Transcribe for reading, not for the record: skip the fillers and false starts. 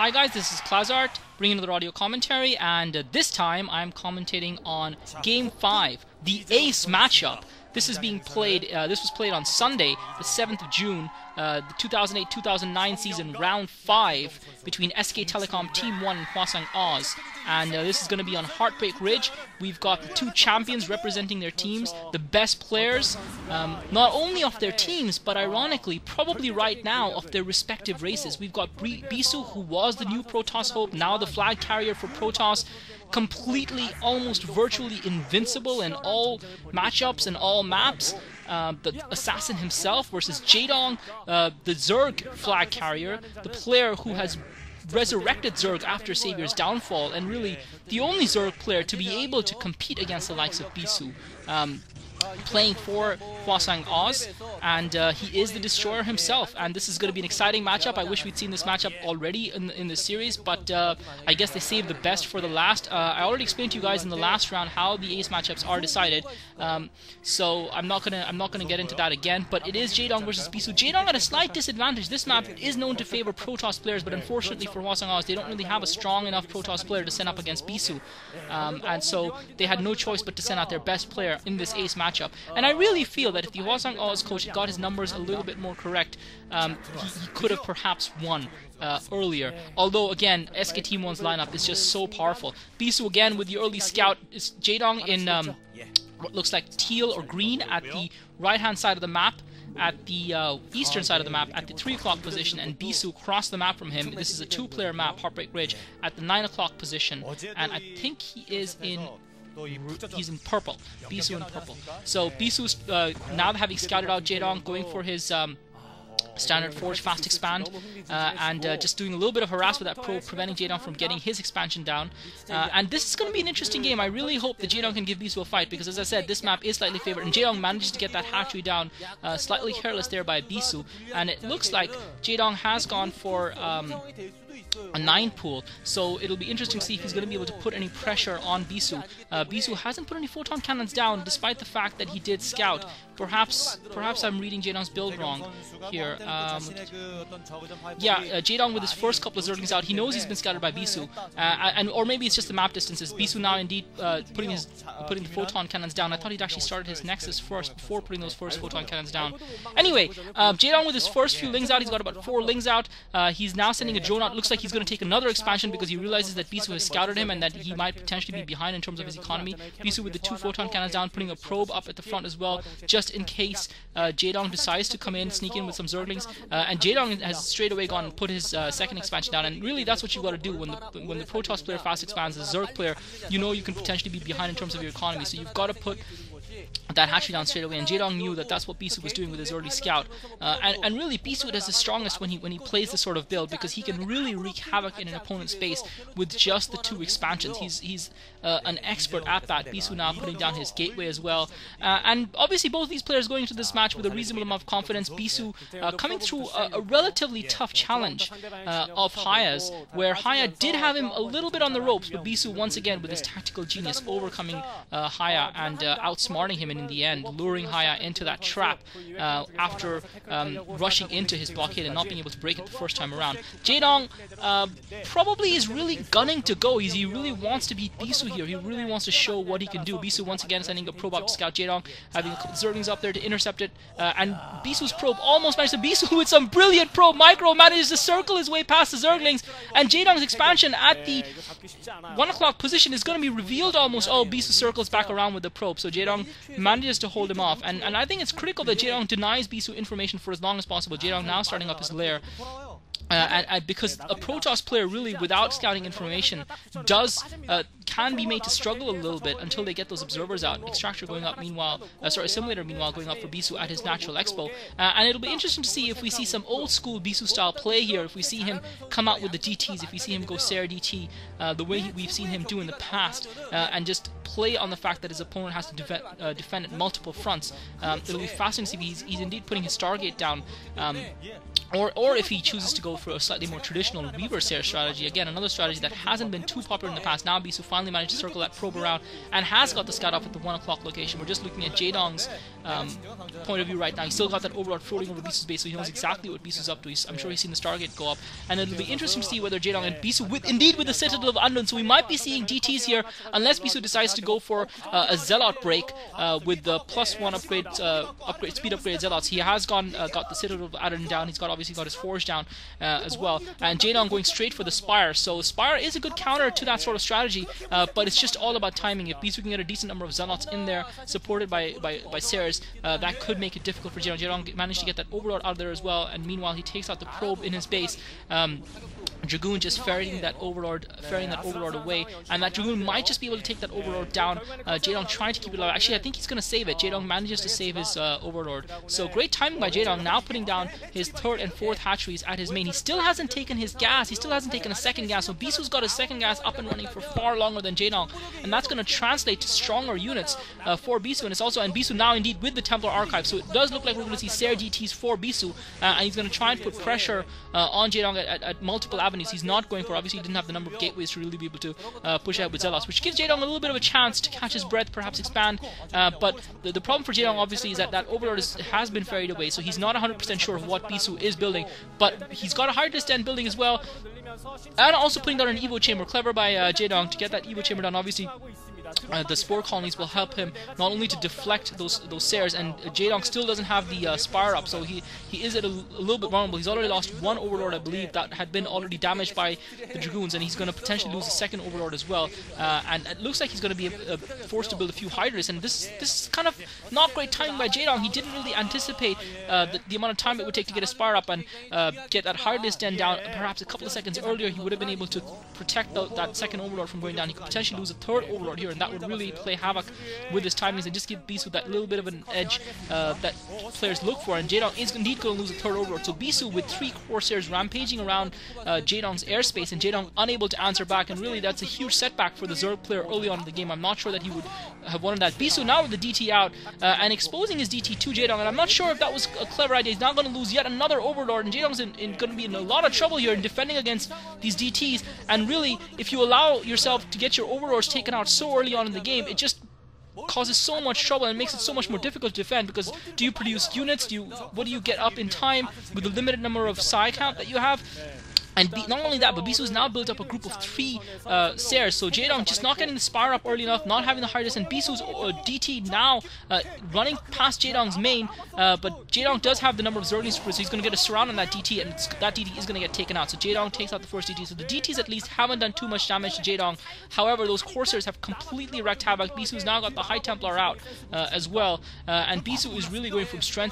Hi guys, this is Klazart, bringing another audio commentary, and this time I'm commentating on Game 5, the Ace matchup. This is being played, this was played on Sunday, the 7th of June, the 2008-2009 season, round 5, between SK Telecom Team 1 and Hwasong Oz. And this is going to be on Heartbreak Ridge. We've got the two champions representing their teams, the best players, not only of their teams, but ironically, probably right now, of their respective races. We've got Bisu, who was the new Protoss Hope, now the flag carrier for Protoss, completely, almost virtually invincible in all matchups and all maps. The assassin himself versus Jaedong, the Zerg flag carrier, the player who has resurrected Zerg after Savior's downfall, and really the only Zerg player to be able to compete against the likes of Bisu. Playing for Hwasong Oz, and he is the destroyer himself, and this is going to be an exciting matchup. I wish we'd seen this matchup already in the series, but I guess they saved the best for the last. I already explained to you guys in the last round how the ace matchups are decided, so I'm not gonna get into that again. But it is Jaedong versus Bisu. Jaedong at a slight disadvantage. This map is known to favor Protoss players, but unfortunately for Hwasong Oz, they don't really have a strong enough Protoss player to send up against Bisu, and so they had no choice but to send out their best player in this ace matchup. And I really feel that if the Hwasong Oz coach got his numbers a little bit more correct, he could have perhaps won earlier. Although, again, SKT1's lineup is just so powerful. Bisu, again, with the early scout, is Jaedong in what looks like teal or green at the right-hand side of the map, at the eastern side of the map, at the 3 o'clock position, and Bisu across the map from him. This is a 2-player map, Heartbreak Ridge, at the 9 o'clock position, and I think he's in purple. Bisu in purple. So Bisu's now having scouted out Jaedong, going for his standard Forge Fast Expand, and just doing a little bit of harass with that probe, preventing Jaedong from getting his expansion down. And this is going to be an interesting game. I really hope that Jaedong can give Bisu a fight, because as I said, this map is slightly favored, and Jaedong manages to get that hatchery down, slightly careless there by Bisu, and it looks like Jaedong has gone for a 9 pool, so it'll be interesting to see if he's going to be able to put any pressure on Bisu. Bisu hasn't put any photon cannons down, despite the fact that he did scout. Perhaps I'm reading Jaedong's build wrong here. Jaedong with his first couple of Zerglings out, he knows he's been scouted by Bisu, or maybe it's just the map distances. Bisu now indeed putting the photon cannons down. I thought he'd actually started his Nexus first before putting those first photon cannons down. Anyway, Jaedong with his first few lings out, he's got about 4 lings out. He's now sending a drone out. Looks like he's going to take another expansion because he realizes that Bisu has scouted him and that he might potentially be behind in terms of his economy. Bisu with the 2 photon cannons down, putting a probe up at the front as well, just in case Jaedong decides to come in, sneak in with some Zerglings. And Jaedong has straight away gone and put his second expansion down, and really that's what you've got to do when the Protoss player fast expands. The Zerg player, you know you can potentially be behind in terms of your economy, so you've got to put that hatchery down straight away, and Jaedong knew that that's what Bisu was doing with his early scout. And really, Bisu is the strongest when he plays this sort of build, because he can really wreak havoc in an opponent's space with just the 2 expansions. He's an expert at that. Bisu now putting down his gateway as well. And obviously both these players going into this match with a reasonable amount of confidence. Bisu coming through a relatively tough challenge of Haya's, where Haya did have him a little bit on the ropes, but Bisu once again with his tactical genius overcoming Haya and outsmarting him, and in the end luring Haya into that trap after rushing into his blockade and not being able to break it the first time around. Jaedong probably is really gunning to go. He really wants to beat Bisu here. He really wants to show what he can do. Bisu once again sending a probe up to scout Jaedong, having a couple Zerglings up there to intercept it, and Bisu's probe almost managed to. Bisu with some brilliant probe micro manages to circle his way past the Zerglings, and Jaedong's expansion at the 1 o'clock position is going to be revealed almost. Oh, Bisu circles back around with the probe, so Jaedong manages to hold him off, and I think it's critical that Jaedong denies Bisu information for as long as possible. Jaedong now starting up his lair. Because a Protoss player really without scouting information can be made to struggle a little bit until they get those observers out. Extractor going up meanwhile, Assimilator meanwhile going up for Bisu at his natural expo, and it'll be interesting to see if we see some old school Bisu style play here, if we see him come out with the DTs, if we see him go Sarah DT the way we've seen him do in the past, and just play on the fact that his opponent has to defend at multiple fronts. It'll be fascinating to see if he's indeed putting his Stargate down Or if he chooses to go for a slightly more traditional Weaver Seer strategy, again, another strategy that hasn't been too popular in the past. Now Bisu finally managed to circle that probe around and has got the scout off at the 1 o'clock location. We're just looking at Jaedong's point of view right now. He's still got that Overlord floating over Bisu's base, so he knows exactly what Bisu's up to. I'm sure he's seen the Stargate go up, and it'll be interesting to see whether Jaedong and Bisu, with the Citadel of Unknown, so we might be seeing DTs here, unless Bisu decides to go for a Zealot break with the +1 speed upgrade Zealots. He has got the Citadel of Unknown down. He's obviously got his Forge down as well, and Jaedong going straight for the Spire. So Spire is a good counter to that sort of strategy, but it's just all about timing. If Bisu can get a decent number of Zealots in there, supported by Seers, that could make it difficult for Jaedong. Jaedong managed to get that Overlord out of there as well, and meanwhile he takes out the probe in his base. Dragoon just ferrying that Overlord away, and that Dragoon might just be able to take that Overlord down. Jaedong trying to keep it alive. Actually, I think he's going to save it. Jaedong manages to save his Overlord. So great timing by Jaedong, now putting down his 3rd and 4th hatcheries at his main. He still hasn't taken his gas. He still hasn't taken a second gas. So Bisu's got his second gas up and running for far longer than Jaedong, and that's going to translate to stronger units for Bisu. And it's also, and Bisu now indeed with the Templar Archive. So it does look like we're going to see Seer DTs for Bisu, and he's going to try and put pressure on Jaedong at multiple avenues. He's not going for, obviously he didn't have the number of gateways to really be able to push out with Zealots, which gives Jaedong a little bit of a chance to catch his breath, perhaps expand, but the problem for Jaedong obviously is that Overlord has been ferried away, so he's not 100% sure of what Bisu is building, but he's got a hard stand building as well, and also putting down an Evo Chamber. Clever by Jaedong to get that Evo Chamber done. Obviously the Spore Colonies will help him not only to deflect those Seers, and Jaedong still doesn't have the Spire up, so he is at a little bit vulnerable. He's already lost one Overlord, I believe, that had been already damaged by the Dragoons, and he's going to potentially lose a second Overlord as well, and it looks like he's going to be forced to build a few Hydras, and this is kind of not great timing by Jaedong. He didn't really anticipate the amount of time it would take to get a Spire up and get that Hydras den down. Perhaps a couple of seconds earlier he would have been able to protect that second Overlord from going down. He could potentially lose a 3rd Overlord here, and that would really play havoc with his timings and just give Bisu that little bit of an edge that players look for, and Jaedong is indeed going to lose a 3rd Overlord. So Bisu with 3 Corsairs rampaging around Jaedong's airspace, and Jaedong unable to answer back, and really that's a huge setback for the Zerg player early on in the game. I'm not sure that he would have wanted that. Bisu now with the DT out and exposing his DT to Jaedong, and I'm not sure if that was a clever idea. He's now going to lose yet another Overlord, and Jaedong's going to be in a lot of trouble here in defending against these DTs, and really if you allow yourself to get your Overlords taken out so early on in the game, it just causes so much trouble and makes it so much more difficult to defend, because do you produce units? What do you get up in time with the limited number of psi count that you have? And not only that, but Bisu's now built up a group of 3 Seers, so Jaedong just not getting the Spire up early enough, not having the hardest, and Bisu's DT now running past Jaedong's main, but Jaedong does have the number of Zerglings, so he's going to get a surround on that DT, and that DT is going to get taken out, so Jaedong takes out the first DT, so the DTs at least haven't done too much damage to Jaedong. However, those Corsairs have completely wreaked havoc. Bisu's now got the High Templar out as well, and Bisu is really going from strength